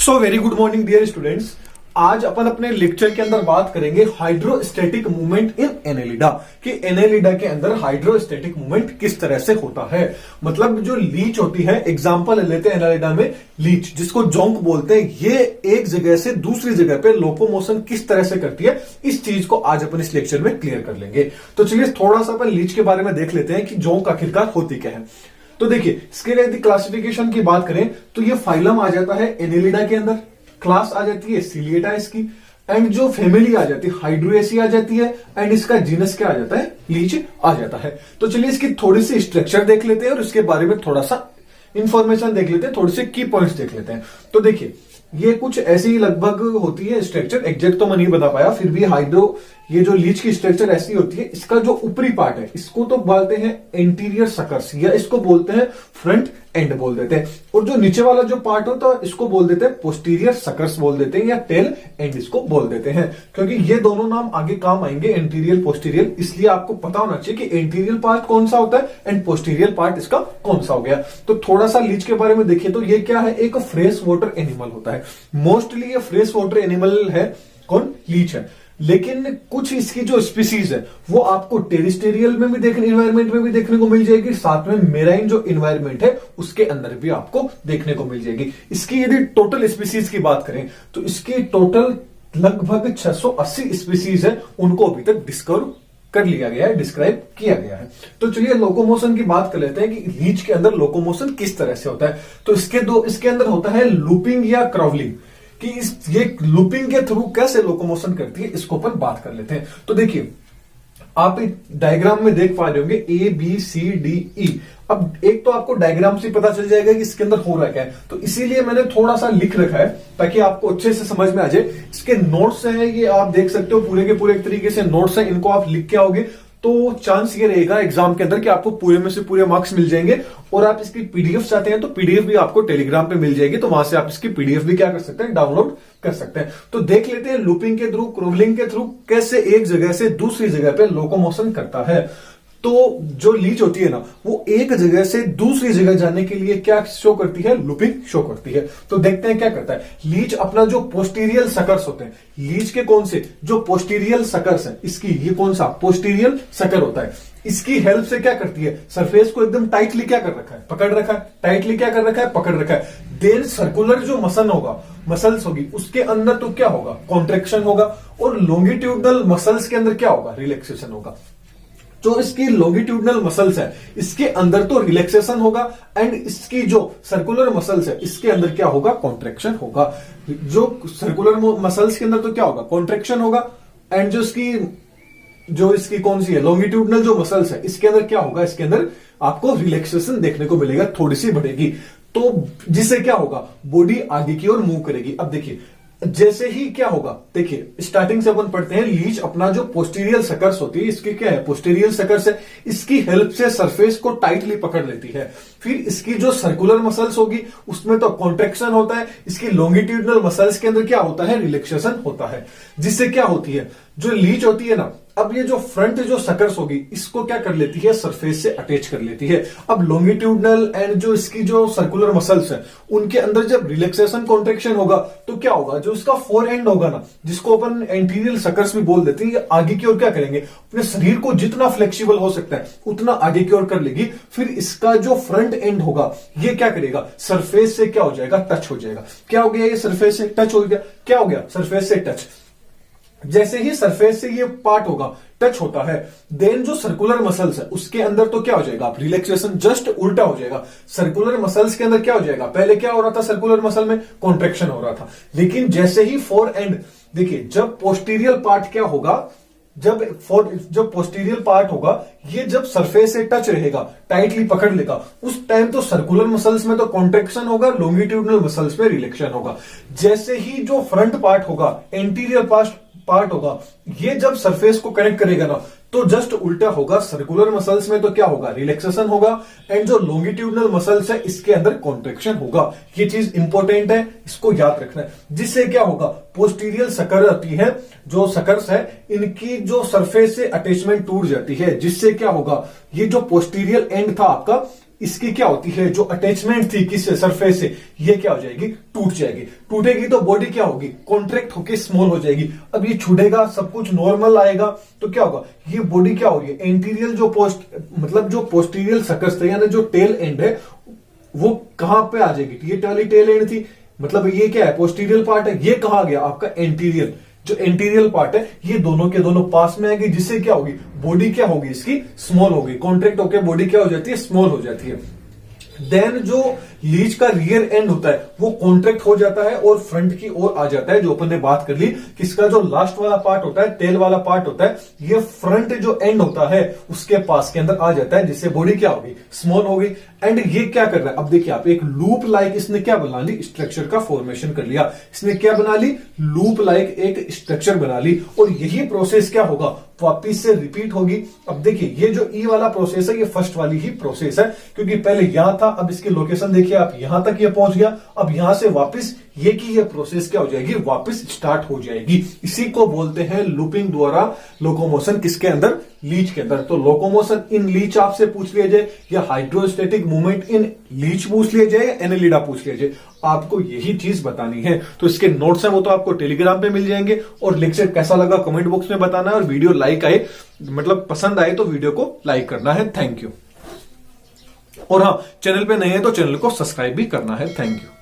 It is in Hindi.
सो very good morning dear students. आज अपन अपने लेक्चर के अंदर बात करेंगे हाइड्रोस्टैटिक मूवमेंट इन एनेलिडा कि एनेलिडा के अंदर हाइड्रोस्टैटिक मूवमेंट किस तरह से होता है। मतलब जो लीच होती है, एग्जांपल लेते हैं एनेलिडा में लीच जिसको जोंक बोलते हैं, ये एक जगह से दूसरी जगह पे लोकोमोशन किस तरह से करती है, इस चीज को आज अपन इस लेक्चर में क्लियर कर लेंगे। तो चलिए थोड़ा सा अपन लीच के बारे में देख लेते हैं कि जोंक आखिरकार होती क्या है। तो देखिए इसके यदि क्लासिफिकेशन की बात करें तो ये फाइलम आ जाता है एनेलिडा के अंदर, क्लास आ जाती है सिलिएटा इसकी, एंड जो फैमिली आ जाती है हाइड्रोएसी आ जाती है, एंड इसका जीनस क्या आ जाता है, लीच आ जाता है। तो चलिए इसकी थोड़ी सी स्ट्रक्चर देख लेते हैं और इसके बारे में थोड़ा सा इंफॉर्मेशन देख लेते हैं, थोड़ी सी की पॉइंट्स देख लेते हैं। तो देखिए ये कुछ ऐसी लगभग होती है स्ट्रक्चर, एग्जैक्ट तो मैं नहीं बता पाया, फिर भी ये जो लीच की स्ट्रक्चर ऐसी होती है। इसका जो ऊपरी पार्ट है इसको तो बोलते हैं एंटीरियर सकर्स, या इसको बोलते हैं फ्रंट एंड बोल देते हैं, और जो नीचे वाला जो पार्ट होता है इसको बोल देते हैं पोस्टीरियर सकर्स बोल देते हैं, या टेल एंड इसको बोल देते हैं, क्योंकि ये दोनों नाम आगे काम आएंगे, एंटीरियर पोस्टीरियर। इसलिए आपको पता होना चाहिए कि एंटीरियर पार्ट कौन सा होता है एंड पोस्टीरियर पार्ट इसका कौन सा हो गया। तो थोड़ा सा लीच के बारे में देखिए तो ये क्या है, एक फ्रेश वाटर एनिमल होता है। मोस्टली ये फ्रेश वाटर एनिमल है, कौन, लीच है। लेकिन कुछ इसकी जो स्पीसीज है वो आपको टेरिस्टेरियल में भी देखने, इन्वायरमेंट में भी देखने को मिल जाएगी, साथ में मेराइन जो इन्वायरमेंट है उसके अंदर भी आपको देखने को मिल जाएगी। इसकी यदि टोटल स्पीसीज की बात करें तो इसकी टोटल लगभग 680 स्पीसीज है, उनको अभी तक डिस्कवर कर लिया गया है, डिस्क्राइब किया गया है। तो चलिए लोकोमोशन की बात कर लेते हैं कि लीच के अंदर लोकोमोशन किस तरह से होता है। तो इसके अंदर होता है लूपिंग या क्रॉवलिंग, कि ये लूपिंग के थ्रू कैसे लोकोमोशन करती है, इसको अपन बात कर लेते हैं। तो देखिए आप डायग्राम में देख पा रहे होंगे ABCDE। अब एक तो आपको डायग्राम से पता चल जाएगा कि इसके अंदर हो रहा क्या है, तो इसीलिए मैंने थोड़ा सा लिख रखा है ताकि आपको अच्छे से समझ में आ जाए। इसके नोट्स हैं, ये आप देख सकते हो पूरे के पूरे एक तरीके से नोट्स हैं, इनको आप लिख के आओगे तो चांस ये रहेगा एग्जाम के अंदर कि आपको पूरे में से पूरे मार्क्स मिल जाएंगे। और आप इसकी पीडीएफ चाहते हैं तो पीडीएफ भी आपको टेलीग्राम पे मिल जाएगी, तो वहां से आप इसकी पीडीएफ भी क्या कर सकते हैं, डाउनलोड कर सकते हैं। तो देख लेते हैं लूपिंग के थ्रू, क्रोवलिंग के थ्रू कैसे एक जगह से दूसरी जगह पे लोकोमोशन करता है। तो जो लीच होती है ना, वो एक जगह से दूसरी जगह जाने के लिए क्या शो करती है, लूपिंग शो करती है। तो देखते हैं क्या करता है लीच। अपना जो पोस्टीरियल सकर्स होते हैं लीच के, कौन से, जो पोस्टीरियल सकर्स है इसकी, ये कौन सा पोस्टीरियल सकर होता है, इसकी हेल्प से क्या करती है, सरफेस को एकदम टाइटली क्या कर रखा है, पकड़ रखा है, टाइटली क्या कर रखा है, पकड़ रखा है। देन सर्कुलर जो मसल्स होगी उसके अंदर तो क्या होगा, कॉन्ट्रेक्शन होगा, और लॉन्गिट्यूडनल मसल्स के अंदर क्या होगा, रिलैक्सेशन होगा। जो इसकी लॉन्गिट्यूडनल मसल्स है इसके अंदर तो रिलैक्सेशन होगा, एंड इसकी जो सर्कुलर मसल्स है इसके अंदर क्या होगा, कॉन्ट्रेक्शन होगा। जो सर्कुलर मसल्स के अंदर तो क्या होगा, कॉन्ट्रेक्शन होगा, एंड जो इसकी कौन सी है, लॉन्गिट्यूडनल जो मसल्स है इसके अंदर क्या होगा, इसके अंदर आपको रिलैक्सेशन देखने को मिलेगा, थोड़ी सी बढ़ेगी। तो जिससे क्या होगा, बॉडी आगे की ओर मूव करेगी। अब देखिए जैसे ही क्या होगा, देखिए स्टार्टिंग से अपन पढ़ते हैं, लीच अपना जो पोस्टीरियल सकर्स होती है, इसकी क्या है, पोस्टीरियल सकर्स है, इसकी हेल्प से सरफेस को टाइटली पकड़ लेती है। फिर इसकी जो सर्कुलर मसल्स होगी उसमें तो कॉन्ट्रेक्शन होता है, इसकी लॉन्गिट्यूडनल मसल्स के अंदर क्या होता है, रिलैक्सेशन होता है। जिससे क्या होती है, जो लीच होती है ना, अब ये जो फ्रंट जो सकर्स होगी इसको क्या कर लेती है, सरफेस से अटैच कर लेती है। अब लॉन्गिट्यूडनल एंड जो इसकी जो सर्कुलर मसल्स है उनके अंदर जब रिलैक्सेशन कॉन्ट्रेक्शन होगा तो क्या होगा, जो इसका फोर एंड होगा ना, जिसको अपन एंटीरियर सकर्स भी बोल देते हैं, ये आगे की ओर क्या करेंगे, अपने शरीर को जितना फ्लेक्सिबल हो सकता है उतना आगे की ओर कर लेगी। फिर इसका जो फ्रंट एंड होगा ये क्या करेगा, सरफेस से क्या हो जाएगा, टच हो जाएगा। क्या हो गया, ये सरफेस से टच हो गया, क्या हो गया, सरफेस से टच। जैसे ही सरफेस से ये पार्ट होगा, टच होता है, देन जो सर्कुलर मसल्स है उसके अंदर तो क्या हो जाएगा, रिलैक्सेशन जस्ट उल्टा हो जाएगा। सर्कुलर मसल्स के अंदर क्या हो जाएगा, पहले क्या हो रहा था, सर्कुलर मसल में कॉन्ट्रेक्शन हो रहा था, लेकिन जैसे ही फोर एंड, देखिए जब पोस्टीरियल पार्ट क्या होगा, जब पोस्टीरियल पार्ट होगा ये जब सरफेस से टच रहेगा, टाइटली पकड़ लेगा, उस टाइम तो सर्कुलर मसल्स में तो कॉन्ट्रेक्शन होगा, लॉन्गिट्यूडनल मसल्स में रिलैक्सेशन होगा। जैसे ही जो फ्रंट पार्ट होगा, एंटीरियर पार्ट होगा, ये जब सरफेस को कनेक्ट करेगा ना, तो जस्ट उल्टा होगा, सर्कुलर मसल्स में तो क्या होगा, रिलैक्सेशन होगा, एंड जो लॉन्गिट्यूडनल मसल्स है इसके अंदर कॉन्ट्रेक्शन होगा। ये चीज इंपॉर्टेंट है, इसको याद रखना है। जिससे क्या होगा, पोस्टीरियल सकर आती है, जो सकर्स है इनकी जो सरफेस से अटैचमेंट टूट जाती है, जिससे क्या होगा, ये जो पोस्टीरियल एंड था आपका इसकी क्या होती है, जो अटैचमेंट थी किस सरफेस से, ये क्या हो जाएगी, टूट जाएगी। टूटेगी तो बॉडी क्या होगी, कॉन्ट्रैक्ट होकर स्मॉल हो जाएगी। अब ये छूटेगा, सब कुछ नॉर्मल आएगा, तो क्या होगा, ये बॉडी क्या होगी, एंटीरियर जो जो पोस्टीरियर सकस थे, यानी जो टेल एंड है, वो कहां पे आ जाएगी, ये टेल एंड थी, मतलब ये क्या है, पोस्टीरियर पार्ट है, ये कहां गया आपका एंटीरियर, जो एंटीरियर पार्ट है, ये दोनों के दोनों पास में आएगी, जिससे क्या होगी, बॉडी क्या होगी इसकी, स्मॉल होगी, कॉन्ट्रैक्ट होकर बॉडी क्या हो जाती है, स्मॉल हो जाती है। देन जो लीच का रियर एंड होता है वो कॉन्ट्रैक्ट हो जाता है और फ्रंट की ओर आ जाता है, जो अपन ने बात कर ली कि इसका जो लास्ट वाला पार्ट होता है, टेल वाला पार्ट होता है, ये फ्रंट जो एंड होता है उसके पास के अंदर आ जाता है, जिससे बॉडी क्या होगी, स्मॉल होगी। एंड ये क्या कर रहा है, अब देखिए आप, एक लूप लाइक इसने क्या बना ली, स्ट्रक्चर का फॉर्मेशन कर लिया, इसने क्या बना ली, लूप लाइक एक स्ट्रक्चर बना ली, और यही प्रोसेस क्या होगा, वापिस से रिपीट होगी। अब देखिए ये जो ई वाला प्रोसेस है, ये फर्स्ट वाली ही प्रोसेस है, क्योंकि पहले यहां था, अब इसकी लोकेशन देखिए आप, यहां तक ये पहुंच गया, अब यहां से वापस ये की ये प्रोसेस क्या हो जाएगी, वापस स्टार्ट हो जाएगी। इसी को बोलते हैं लूपिंग द्वारा लोकोमोशन, किसके अंदर, लीच के अंदर। तो लोकोमोशन इन लीच आपसे पूछ लिया जाए, या हाइड्रोस्टेटिक मूवमेंट इन लीच पूछ लिया जाए, या एनेलिडा पूछ लिया जाए, आपको यही चीज बतानी है। तो इसके नोट्स हैं वो तो आपको टेलीग्राम पे मिल जाएंगे, और लेक्चर कैसा लगा कमेंट बॉक्स में बताना है, और वीडियो लाइक आए, मतलब पसंद आए तो वीडियो को लाइक करना है। Thank you. और हाँ, चैनल पे नए हैं तो चैनल को सब्सक्राइब भी करना है। Thank you.